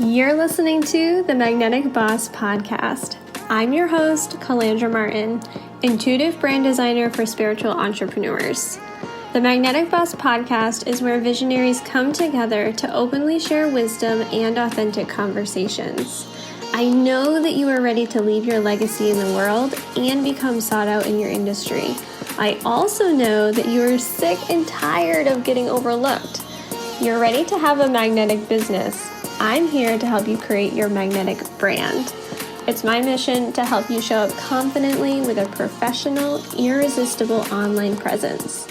You're listening to the Magnetic Boss Podcast. I'm your host, Calandra Martin, intuitive brand designer for spiritual entrepreneurs. The Magnetic Boss Podcast is where visionaries come together to openly share wisdom and authentic conversations. I know that you are ready to leave your legacy in the world and become sought out in your industry. I also know that you are sick and tired of getting overlooked. You're ready to have a magnetic business. I'm here to help you create your magnetic brand. It's my mission to help you show up confidently with a professional, irresistible online presence.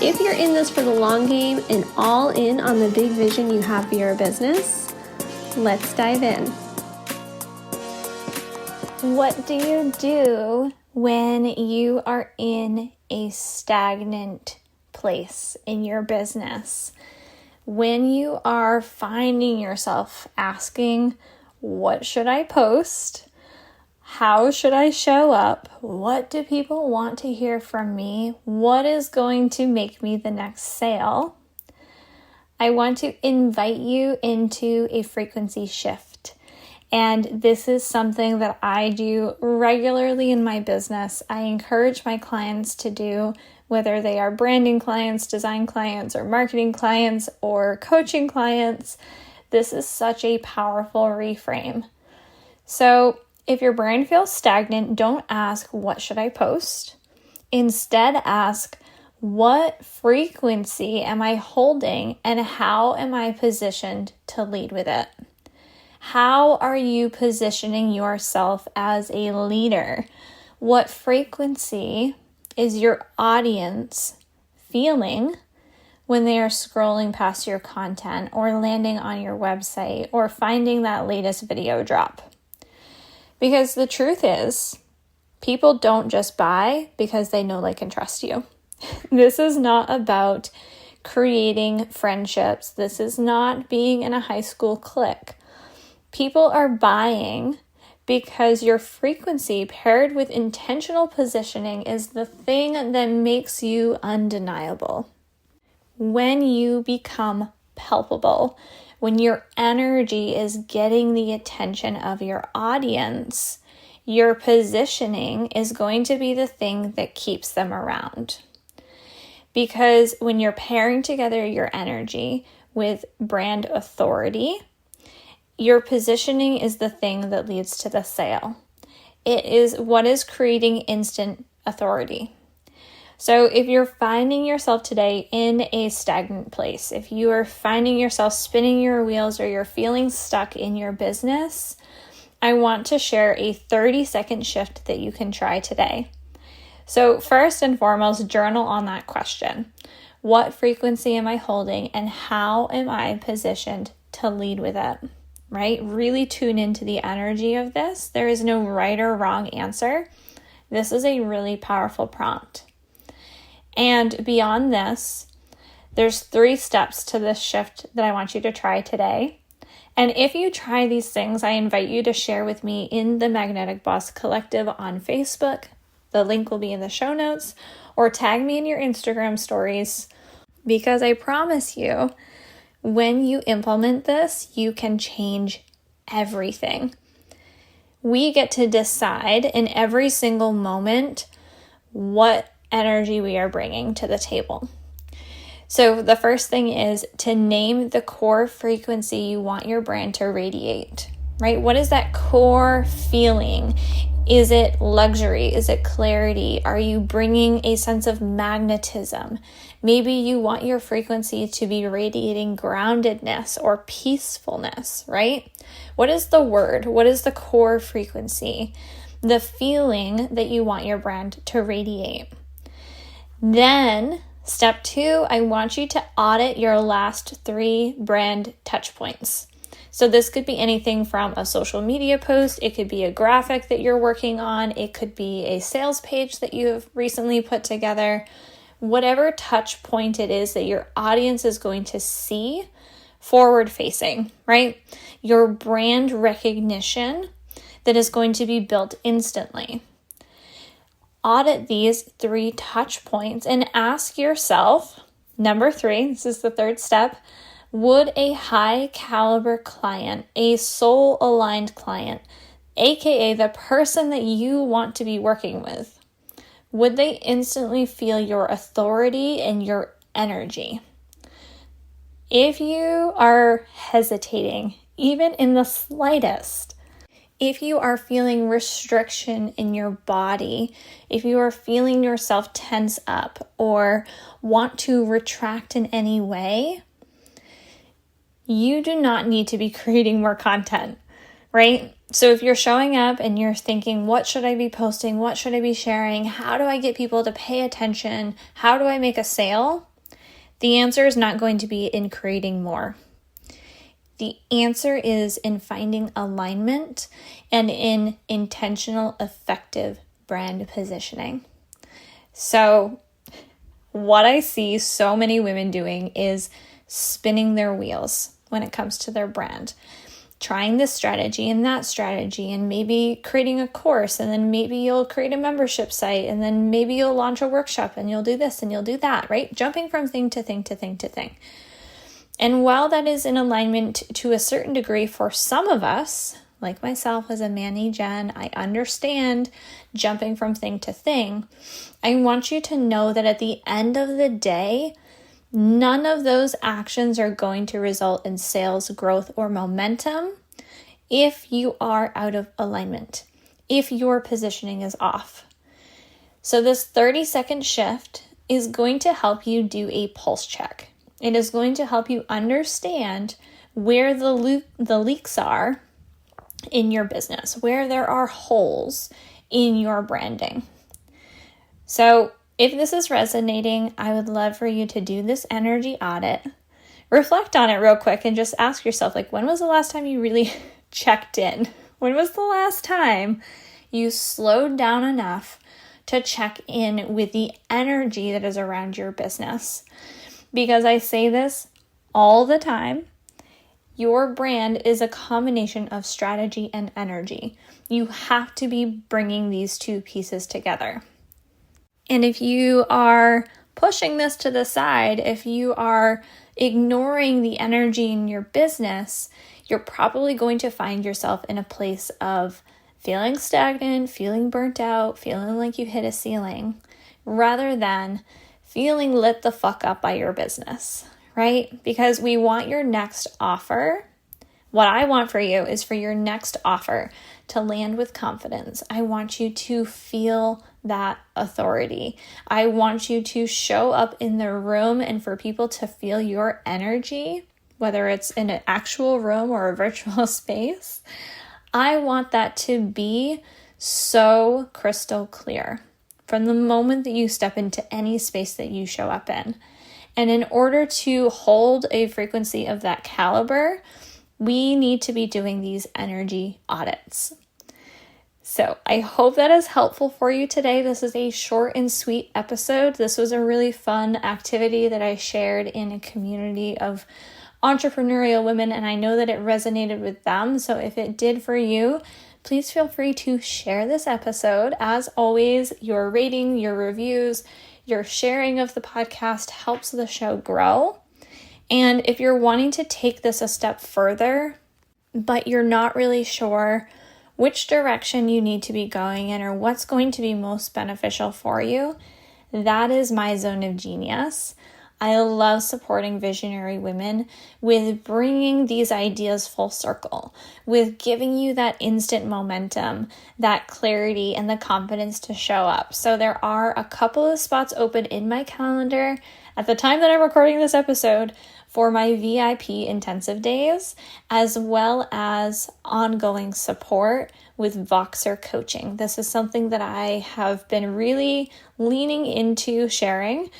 If you're in this for the long game and all in on the big vision you have for your business, let's dive in. What do you do when you are in a stagnant place in your business? When you are finding yourself asking, what should I post? How should I show up? What do people want to hear from me? What is going to make me the next sale? I want to invite you into a frequency shift. And this is something that I do regularly in my business. I encourage my clients to do, whether they are branding clients, design clients, or marketing clients, or coaching clients. This is such a powerful reframe. So if your brand feels stagnant, don't ask, what should I post? Instead, ask, what frequency am I holding and how am I positioned to lead with it? How are you positioning yourself as a leader? What frequency is your audience feeling when they are scrolling past your content or landing on your website or finding that latest video drop? Because the truth is, people don't just buy because they know, like, and trust you. This is not about creating friendships. This is not being in a high school clique. People are buying because your frequency paired with intentional positioning is the thing that makes you undeniable. When you become palpable, when your energy is getting the attention of your audience, your positioning is going to be the thing that keeps them around. Because when you're pairing together your energy with brand authority, your positioning is the thing that leads to the sale. It is what is creating instant authority. So if you're finding yourself today in a stagnant place, if you are finding yourself spinning your wheels or you're feeling stuck in your business, I want to share a 30-second shift that you can try today. So first and foremost, journal on that question. What frequency am I holding and how am I positioned to lead with it? Right? Really tune into the energy of this. There is no right or wrong answer. This is a really powerful prompt. And beyond this, there's 3 steps to this shift that I want you to try today. And if you try these things, I invite you to share with me in the Magnetic Boss Collective on Facebook. The link will be in the show notes, or tag me in your Instagram stories, because I promise you, when you implement this, you can change everything. We get to decide in every single moment what energy we are bringing to the table. So the first thing is to name the core frequency you want your brand to radiate, right? What is that core feeling? Is it luxury? Is it clarity? Are you bringing a sense of magnetism? Maybe you want your frequency to be radiating groundedness or peacefulness, right? What is the word? What is the core frequency? The feeling that you want your brand to radiate. Then, step 2, I want you to audit your last 3 brand touchpoints. So this could be anything from a social media post, it could be a graphic that you're working on, it could be a sales page that you have recently put together. Whatever touch point it is that your audience is going to see forward facing, right? Your brand recognition that is going to be built instantly. Audit these 3 touch points and ask yourself, number 3, this is the 3rd step, Would a high caliber client, a soul aligned client, aka the person that you want to be working with, would they instantly feel your authority and your energy? If you are hesitating, even in the slightest, if you are feeling restriction in your body, if you are feeling yourself tense up or want to retract in any way, you do not need to be creating more content, right? So if you're showing up and you're thinking, what should I be posting? What should I be sharing? How do I get people to pay attention? How do I make a sale? The answer is not going to be in creating more. The answer is in finding alignment and in intentional, effective brand positioning. So what I see so many women doing is spinning their wheels when it comes to their brand. Trying this strategy and that strategy, and maybe creating a course, and then maybe you'll create a membership site, and then maybe you'll launch a workshop, and you'll do this and you'll do that, right? Jumping from thing to thing to thing to thing. And while that is in alignment to a certain degree for some of us, like myself as a Manny Jen, I understand jumping from thing to thing. I want you to know that at the end of the day, none of those actions are going to result in sales growth or momentum if you are out of alignment, if your positioning is off. So this 30-second shift is going to help you do a pulse check. It is going to help you understand where the leaks are in your business, where there are holes in your branding. So if this is resonating, I would love for you to do this energy audit. Reflect on it real quick and just ask yourself, like, when was the last time you really checked in? When was the last time you slowed down enough to check in with the energy that is around your business? Because I say this all the time, your brand is a combination of strategy and energy. You have to be bringing these two pieces together. And if you are pushing this to the side, if you are ignoring the energy in your business, you're probably going to find yourself in a place of feeling stagnant, feeling burnt out, feeling like you hit a ceiling, rather than feeling lit the fuck up by your business, right? Because we want your next offer. What I want for you is for your next offer to land with confidence. I want you to feel that authority. I want you to show up in the room and for people to feel your energy, whether it's in an actual room or a virtual space. I want that to be so crystal clear from the moment that you step into any space that you show up in. And in order to hold a frequency of that caliber, we need to be doing these energy audits. So I hope that is helpful for you today. This is a short and sweet episode. This was a really fun activity that I shared in a community of entrepreneurial women, and I know that it resonated with them. So if it did for you, please feel free to share this episode. As always, your rating, your reviews, your sharing of the podcast helps the show grow. And if you're wanting to take this a step further, but you're not really sure which direction you need to be going in or what's going to be most beneficial for you, that is my zone of genius. I love supporting visionary women with bringing these ideas full circle, with giving you that instant momentum, that clarity, and the confidence to show up. So there are a couple of spots open in my calendar at the time that I'm recording this episode for my VIP intensive days, as well as ongoing support with Voxer coaching. This is something that I have been really leaning into sharing.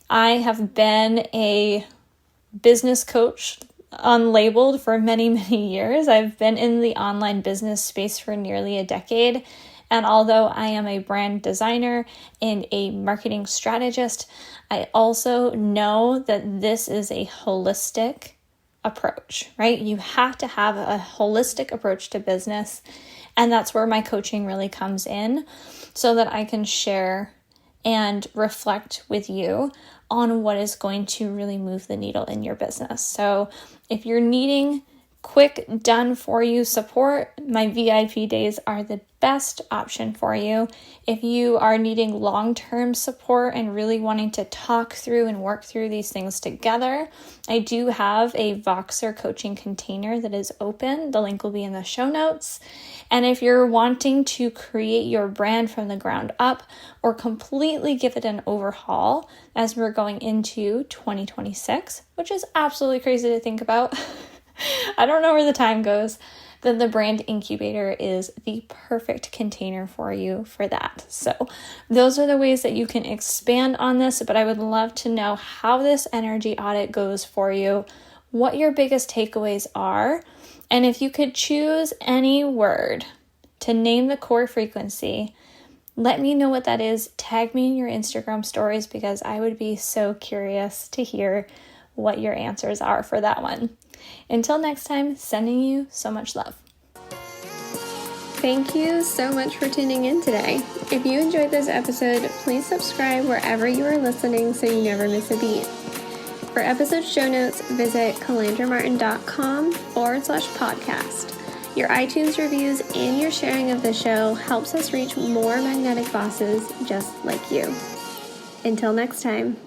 I have been a business coach unlabeled for many, many years. I've been in the online business space for nearly a decade. And although I am a brand designer and a marketing strategist, I also know that this is a holistic approach, right? You have to have a holistic approach to business. And that's where my coaching really comes in so that I can share and reflect with you on what is going to really move the needle in your business. So if you're needing quick, done for you support, my VIP days are the best option for you. If you are needing long-term support and really wanting to talk through and work through these things together, I do have a Voxer coaching container that is open. The link will be in the show notes. And if you're wanting to create your brand from the ground up or completely give it an overhaul as we're going into 2026, which is absolutely crazy to think about, I don't know where the time goes, then the Brand Incubator is the perfect container for you for that. So those are the ways that you can expand on this, but I would love to know how this energy audit goes for you, what your biggest takeaways are, and if you could choose any word to name the core frequency, let me know what that is. Tag me in your Instagram stories because I would be so curious to hear what your answers are for that one. Until next time, sending you so much love. Thank you so much for tuning in today. If you enjoyed this episode, please subscribe wherever you are listening so you never miss a beat. For episode show notes, visit calandramartin.com/podcast. Your iTunes reviews and your sharing of the show helps us reach more magnetic bosses just like you. Until next time.